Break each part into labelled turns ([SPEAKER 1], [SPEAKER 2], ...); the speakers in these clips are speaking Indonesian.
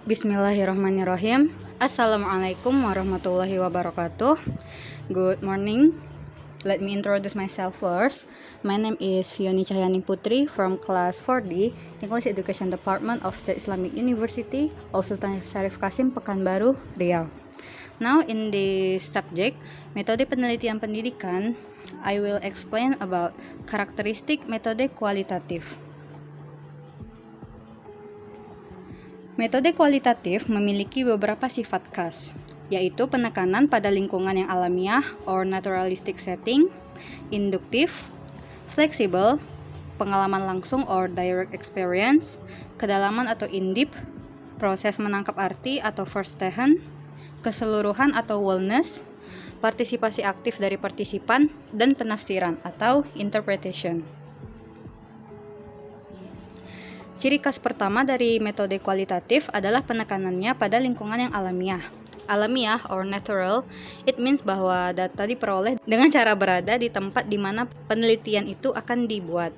[SPEAKER 1] Bismillahirrahmanirrahim. Assalamualaikum warahmatullahi wabarakatuh. Good morning. Let me introduce myself first. My name is Fioni Cahyaning Putri from class 4D, English Education Department of State Islamic University of Sultan Syarif Kasim, Pekanbaru, Riau. Now in this subject, metode penelitian pendidikan, I will explain about karakteristik metode kualitatif. Metode kualitatif memiliki beberapa sifat khas, yaitu penekanan pada lingkungan yang alamiah or naturalistic setting, induktif, fleksibel, pengalaman langsung or direct experience, kedalaman atau in-depth, proses menangkap arti atau verstehen, keseluruhan atau wellness, partisipasi aktif dari partisipan, dan penafsiran atau interpretation. Ciri khas pertama dari metode kualitatif adalah penekanannya pada lingkungan yang alamiah. Alamiah or natural, it means bahwa data diperoleh dengan cara berada di tempat di mana penelitian itu akan dibuat.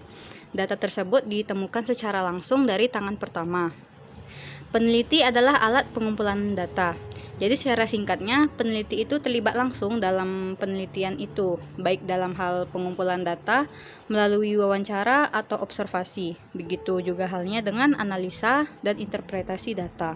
[SPEAKER 1] Data tersebut ditemukan secara langsung dari tangan pertama. Peneliti adalah alat pengumpulan data. Jadi secara singkatnya, peneliti itu terlibat langsung dalam penelitian itu, baik dalam hal pengumpulan data, melalui wawancara atau observasi. Begitu juga halnya dengan analisa dan interpretasi data.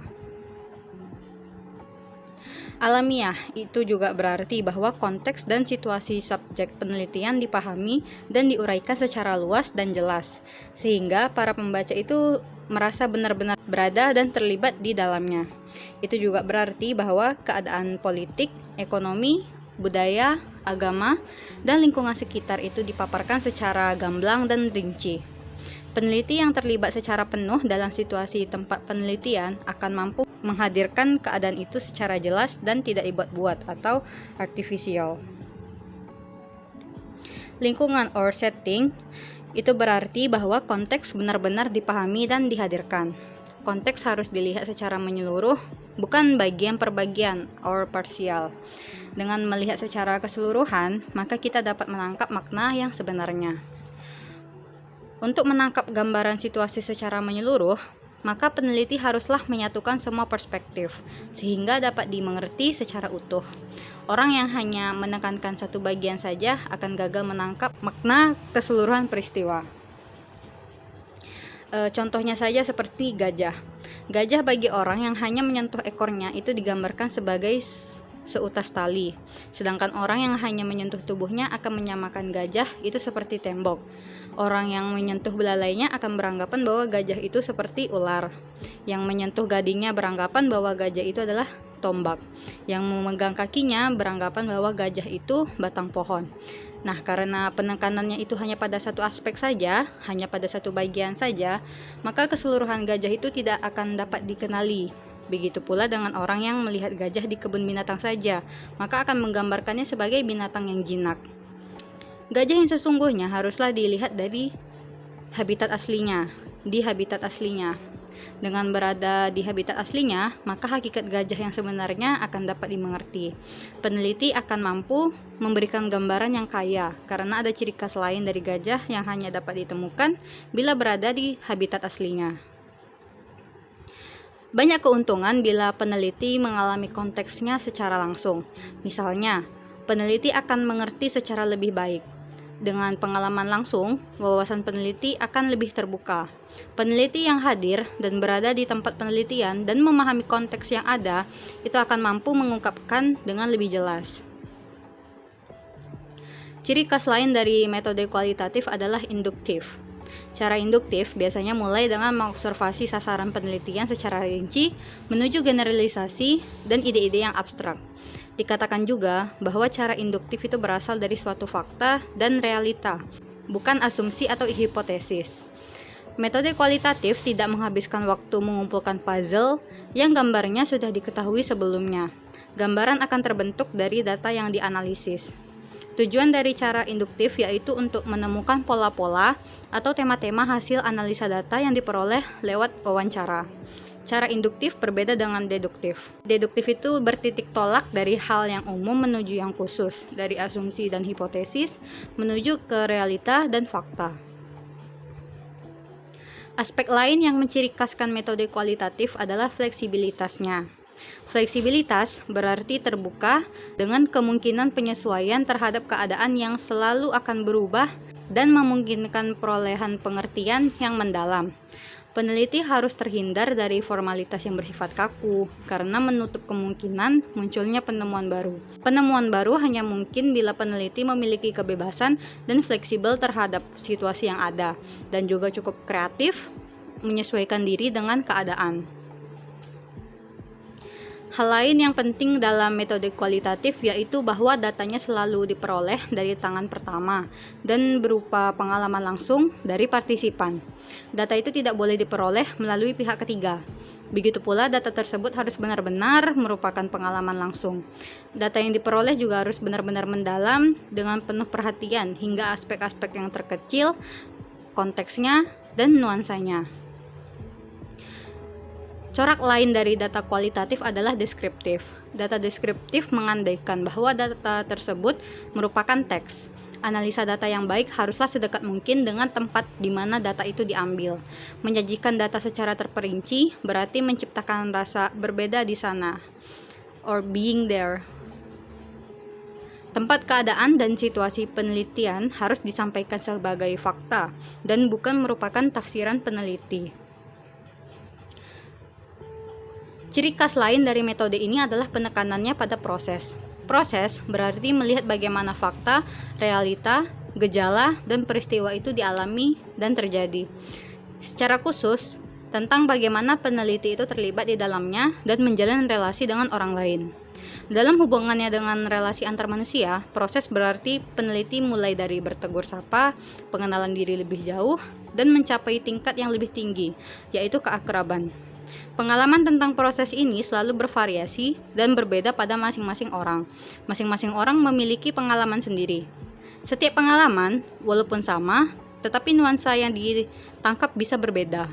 [SPEAKER 1] Alamiah itu juga berarti bahwa konteks dan situasi subjek penelitian dipahami dan diuraikan secara luas dan jelas, sehingga para pembaca itu merasa benar-benar berada dan terlibat di dalamnya. Itu juga berarti bahwa keadaan politik, ekonomi, budaya, agama, dan lingkungan sekitar itu dipaparkan secara gamblang dan rinci. Peneliti yang terlibat secara penuh dalam situasi tempat penelitian akan mampu menghadirkan keadaan itu secara jelas dan tidak dibuat-buat atau artificial. Lingkungan or setting itu berarti bahwa konteks benar-benar dipahami dan dihadirkan. Konteks harus dilihat secara menyeluruh, bukan bagian per bagian or parsial. Dengan melihat secara keseluruhan, maka kita dapat menangkap makna yang sebenarnya. Untuk menangkap gambaran situasi secara menyeluruh, maka peneliti haruslah menyatukan semua perspektif, sehingga dapat dimengerti secara utuh. Orang yang hanya menekankan satu bagian saja akan gagal menangkap makna keseluruhan peristiwa. Contohnya saja seperti gajah. Gajah bagi orang yang hanya menyentuh ekornya itu digambarkan sebagai seutas tali, sedangkan orang yang hanya menyentuh tubuhnya akan menyamakan gajah itu seperti tembok. Orang yang menyentuh belalainya akan beranggapan bahwa gajah itu seperti ular. Yang menyentuh gadingnya beranggapan bahwa gajah itu adalah tombak. Yang memegang kakinya beranggapan bahwa gajah itu batang pohon. Nah, karena penekanannya itu hanya pada satu aspek saja, hanya pada satu bagian saja, maka keseluruhan gajah itu tidak akan dapat dikenali. Begitu pula dengan orang yang melihat gajah di kebun binatang saja, maka akan menggambarkannya sebagai binatang yang jinak. Gajah yang sesungguhnya haruslah dilihat dari habitat aslinya, di habitat aslinya. Dengan berada di habitat aslinya, maka hakikat gajah yang sebenarnya akan dapat dimengerti. Peneliti akan mampu memberikan gambaran yang kaya, karena ada ciri khas lain dari gajah yang hanya dapat ditemukan bila berada di habitat aslinya. Banyak keuntungan bila peneliti mengalami konteksnya secara langsung. Misalnya, peneliti akan mengerti secara lebih baik. Dengan pengalaman langsung, wawasan peneliti akan lebih terbuka. Peneliti yang hadir dan berada di tempat penelitian dan memahami konteks yang ada, itu akan mampu mengungkapkan dengan lebih jelas. Ciri khas lain dari metode kualitatif adalah induktif. Cara induktif biasanya mulai dengan mengobservasi sasaran penelitian secara rinci, menuju generalisasi dan ide-ide yang abstrak. Dikatakan juga bahwa cara induktif itu berasal dari suatu fakta dan realita, bukan asumsi atau hipotesis. Metode kualitatif tidak menghabiskan waktu mengumpulkan puzzle yang gambarnya sudah diketahui sebelumnya. Gambaran akan terbentuk dari data yang dianalisis. Tujuan dari cara induktif yaitu untuk menemukan pola-pola atau tema-tema hasil analisa data yang diperoleh lewat wawancara. Cara induktif berbeda dengan deduktif. Deduktif itu bertitik tolak dari hal yang umum menuju yang khusus, dari asumsi dan hipotesis menuju ke realita dan fakta. Aspek lain yang menciri khaskan metode kualitatif adalah fleksibilitasnya. Fleksibilitas berarti terbuka dengan kemungkinan penyesuaian terhadap keadaan yang selalu akan berubah dan memungkinkan perolehan pengertian yang mendalam. Peneliti harus terhindar dari formalitas yang bersifat kaku karena menutup kemungkinan munculnya penemuan baru. Penemuan baru hanya mungkin bila peneliti memiliki kebebasan dan fleksibel terhadap situasi yang ada dan juga cukup kreatif menyesuaikan diri dengan keadaan. Hal lain yang penting dalam metode kualitatif yaitu bahwa datanya selalu diperoleh dari tangan pertama dan berupa pengalaman langsung dari partisipan. Data itu tidak boleh diperoleh melalui pihak ketiga. Begitu pula data tersebut harus benar-benar merupakan pengalaman langsung. Data yang diperoleh juga harus benar-benar mendalam dengan penuh perhatian hingga aspek-aspek yang terkecil, konteksnya, dan nuansanya. Corak lain dari data kualitatif adalah deskriptif. Data deskriptif mengandaikan bahwa data tersebut merupakan teks. Analisa data yang baik haruslah sedekat mungkin dengan tempat di mana data itu diambil. Menyajikan data secara terperinci berarti menciptakan rasa berbeda di sana, or being there. Tempat keadaan dan situasi penelitian harus disampaikan sebagai fakta dan bukan merupakan tafsiran peneliti. Ciri khas lain dari metode ini adalah penekanannya pada proses. Proses berarti melihat bagaimana fakta, realita, gejala, dan peristiwa itu dialami dan terjadi. Secara khusus, tentang bagaimana peneliti itu terlibat di dalamnya dan menjalin relasi dengan orang lain. Dalam hubungannya dengan relasi antar manusia, proses berarti peneliti mulai dari bertegur sapa, pengenalan diri lebih jauh, dan mencapai tingkat yang lebih tinggi, yaitu keakraban. Pengalaman tentang proses ini selalu bervariasi dan berbeda pada masing-masing orang. Masing-masing orang memiliki pengalaman sendiri. Setiap pengalaman, walaupun sama, tetapi nuansa yang ditangkap bisa berbeda.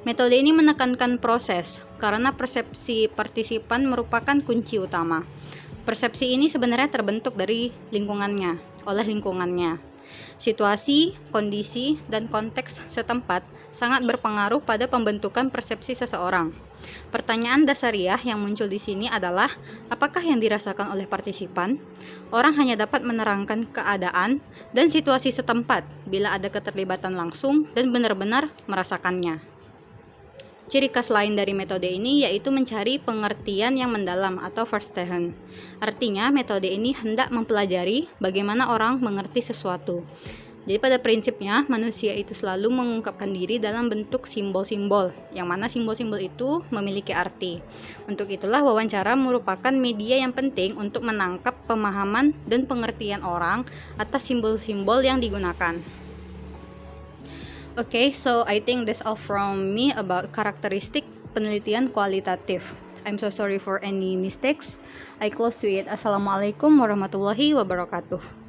[SPEAKER 1] Metode ini menekankan proses karena persepsi partisipan merupakan kunci utama. Persepsi ini sebenarnya terbentuk dari oleh lingkungannya. Situasi, kondisi, dan konteks setempat sangat berpengaruh pada pembentukan persepsi seseorang. Pertanyaan dasariah yang muncul di sini adalah, apakah yang dirasakan oleh partisipan? Orang hanya dapat menerangkan keadaan dan situasi setempat bila ada keterlibatan langsung dan benar-benar merasakannya. Ciri khas lain dari metode ini yaitu mencari pengertian yang mendalam atau verstehen. Artinya, metode ini hendak mempelajari bagaimana orang mengerti sesuatu. Jadi pada prinsipnya, manusia itu selalu mengungkapkan diri dalam bentuk simbol-simbol, yang mana simbol-simbol itu memiliki arti. Untuk itulah wawancara merupakan media yang penting untuk menangkap pemahaman dan pengertian orang atas simbol-simbol yang digunakan. Okay, so I think that's all from me about karakteristik penelitian kualitatif. I'm so sorry for any mistakes. I close to it. Assalamualaikum warahmatullahi wabarakatuh.